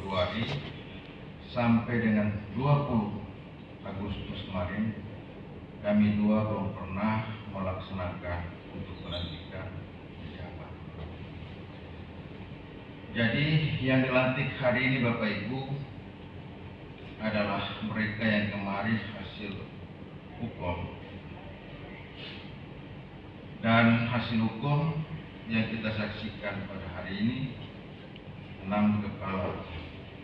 Februari sampai dengan 20 Agustus kemarin, kami dua belum pernah melaksanakan untuk pelantikan pejabat. Jadi yang dilantik hari ini Bapak Ibu adalah mereka yang kemarin hasil hukum, dan hasil hukum yang kita saksikan pada hari ini 6 kepala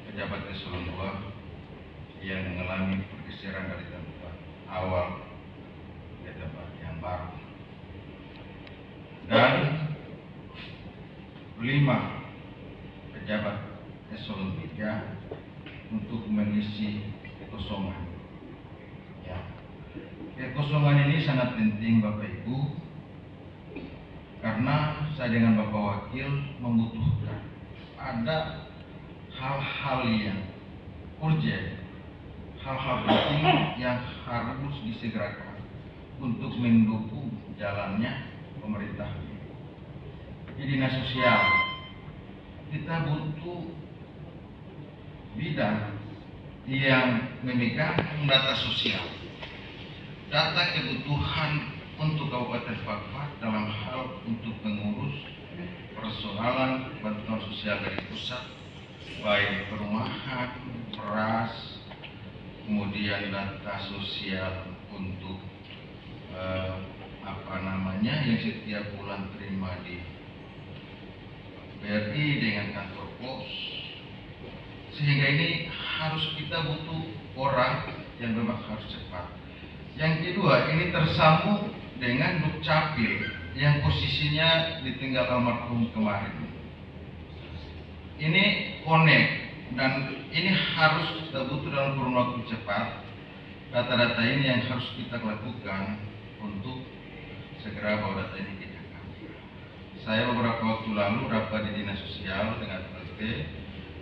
pejabat eselon 2 yang mengalami pergeseran dari tempat awal ke tempat yang baru, dan 5 pejabat eselon 3 untuk mengisi kekosongan. Ya. Kekosongan ini sangat penting Bapak Ibu, karena saya dengan Bapak Wakil membutuhkan ada hal-hal yang urgent, hal-hal penting yang harus disegerakan untuk mendukung jalannya pemerintah. Di dinas sosial kita butuh bidang yang memegang data sosial, data kebutuhan untuk Kabupaten Fakfak dalam hal untuk mengurus persoalan bantuan sosial dari pusat, baik perumahan, beras, kemudian data sosial untuk yang setiap bulan terima di BRI dengan kantor pos, sehingga ini harus kita butuh orang yang memang harus cepat. Yang kedua, ini tersambung dengan Dukcapil yang posisinya ditinggal almarhum kemarin. Ini connect, dan ini harus kita butuh dalam kurun waktu cepat. Data-data ini yang harus kita lakukan untuk segera bawa data ini ke Jakarta. Saya beberapa waktu lalu rapat di dinas sosial dengan LT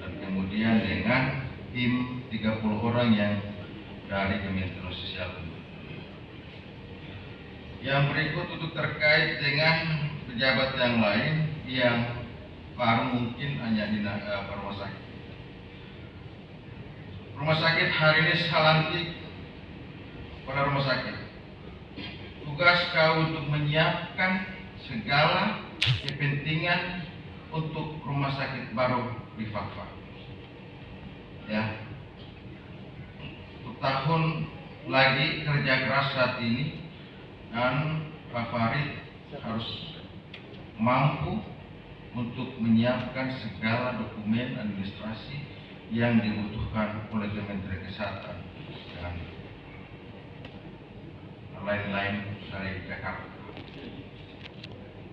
dan kemudian dengan tim 30 orang yang dari Kementerian Sosial. Yang berikut untuk terkait dengan pejabat yang lain yang baru mungkin hanya di rumah sakit. Rumah sakit hari ini saya lantik pada rumah sakit. Tugas kau untuk menyiapkan segala kepentingan untuk rumah sakit baru di Fakfak. Ya, untuk tahun lagi kerja keras saat ini, dan Pak Farid harus mampu untuk menyiapkan segala dokumen administrasi yang dibutuhkan oleh Kementerian Kesehatan dan lain-lain dari Jakarta.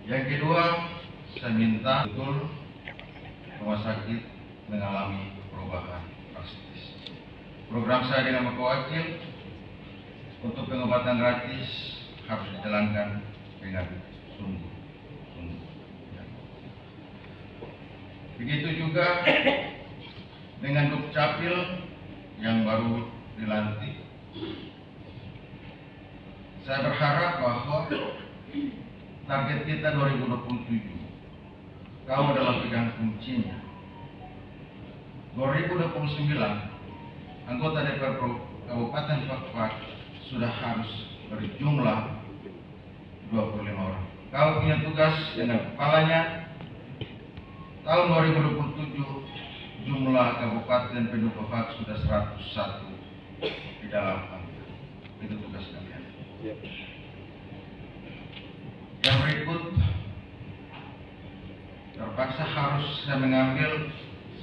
Yang kedua, saya minta betul rumah sakit mengalami perubahan drastis. Program saya dengan Bapak Wakil untuk pengobatan gratis harus dijalankan dengan sungguh-sungguh. Begitu juga dengan Dukcapil yang baru dilantik. Saya berharap bahwa target kita 2027, kau adalah pegang kuncinya. 2029, anggota DPR Kabupaten Fakfak sudah harus berjumlah 25 orang. Kau punya tugas dengan kepalanya. Tahun 2027 jumlah kabupaten penduduk Fakfak sudah 101 di dalam angka. Itu tugas kalian. Yang berikut, terpaksa harus saya mengambil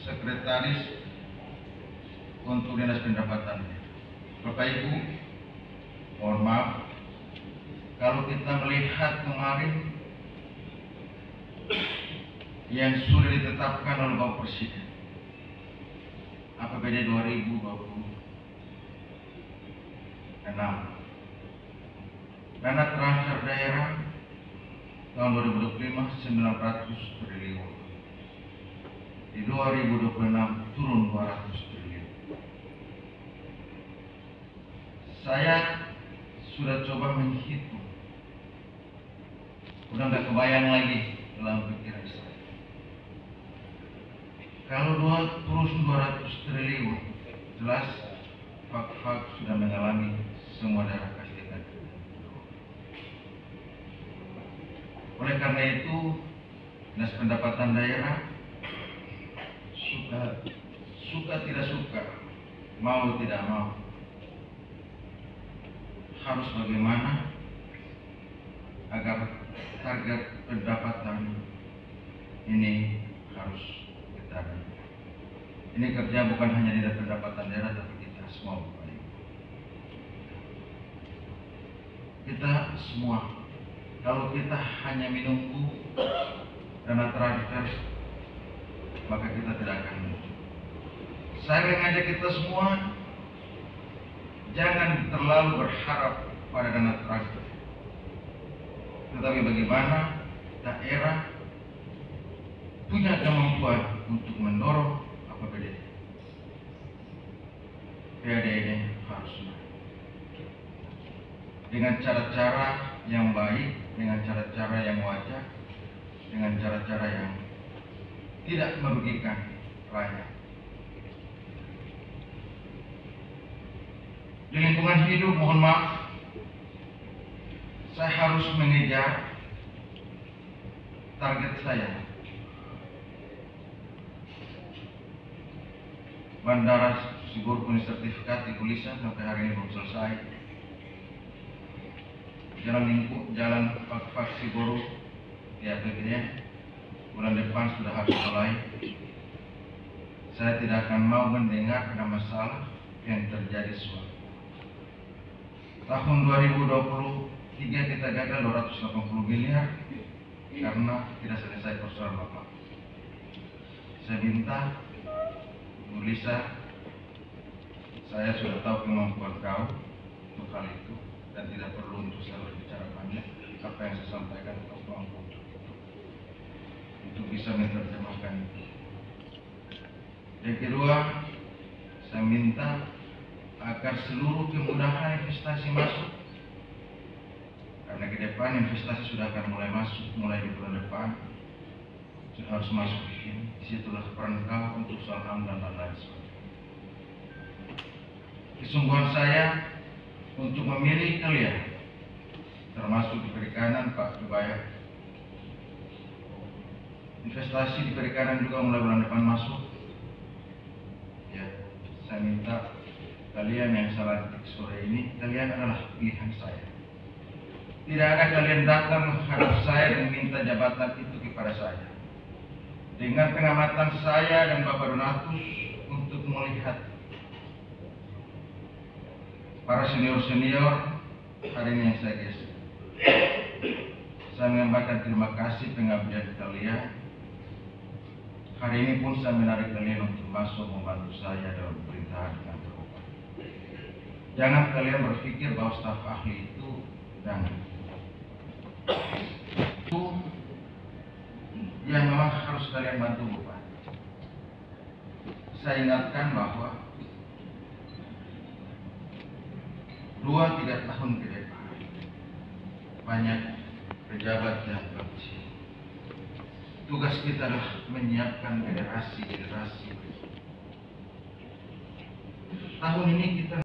sekretaris untuk dinas pendapatan. Bapak Ibu, mohon maaf kalau kita melihat kemarin yang sudah ditetapkan oleh Bapak Presiden APBD 2026, dana transfer daerah tahun 2025 900 triliun, di 2026 turun 200 triliun. Saya sudah coba menghitung, udah nggak kebayang lagi dalam pikiran saya. Kalau 200 triliun, jelas fak-fak sudah mengalami semua daerah pasti kan. Oleh karena itu, Dinas Pendapatan Daerah suka tidak suka, mau tidak mau, harus bagaimana agar target pendapatan ini harus kita. Ini kerja bukan hanya di pendapatan daerah, tapi kita semua Bapak Ibu. Kita semua, kalau kita hanya menunggu dana transfer, maka kita tidak akan maju. Saya mengajak kita semua, jangan terlalu berharap pada dana transfer, tetapi bagaimana daerah punya kemampuan untuk mendorong APBD. PAD ini harus dengan cara-cara yang baik, dengan cara-cara yang wajar, dengan cara-cara yang tidak merugikan rakyat. Di lingkungan hidup, mohon maaf, saya harus mengejar target saya. Bandara Sibur punya sertifikat ditulisan sampai hari ini belum selesai. Jalan Fak Siburu di APBD bulan depan sudah harus mulai. Saya tidak akan mau mendengar ada masalah yang terjadi suatu. Tahun 2023 kita gagal 280 miliar karena tidak selesai persoalan Bapak. Saya minta Bu Lisa, saya sudah tahu kemampuan kau untuk hal itu dan tidak perlu untuk saya berbicara banyak. Apa yang saya sampaikan kau mampu untuk bisa menerjemahkan itu. Yang kedua, saya minta agar seluruh kemudahan investasi masuk, karena ke depan investasi sudah akan mulai masuk, mulai di bulan depan sudah harus masuk di sini. Disitulah peran kau untuk soal dan lain-lain sebagainya. Kesungguhan saya untuk memilih kalian, termasuk di perikanan Pak Jubaya. Investasi di perikanan juga mulai bulan depan masuk. Ya, saya minta kalian yang saya lantik sore ini, kalian adalah pilihan saya. Tidak ada kalian datang menghadap saya dan minta jabatan itu kepada saya. Dengan pengamatan saya dan Bapak Donatus untuk melihat para senior-senior hari ini yang saya geser, saya menyampaikan terima kasih pengabdian kalian. Hari ini pun saya menarik kalian untuk masuk membantu saya dalam pemerintahan dengan terbuka. Jangan kalian berpikir bahwa staf ahli itu jangan. Itu yang memang harus kalian bantu Bapak. Saya ingatkan bahwa 2-3 tahun ke depan banyak pejabat yang bekerja. Tugas kita adalah menyiapkan generasi. Tahun ini kita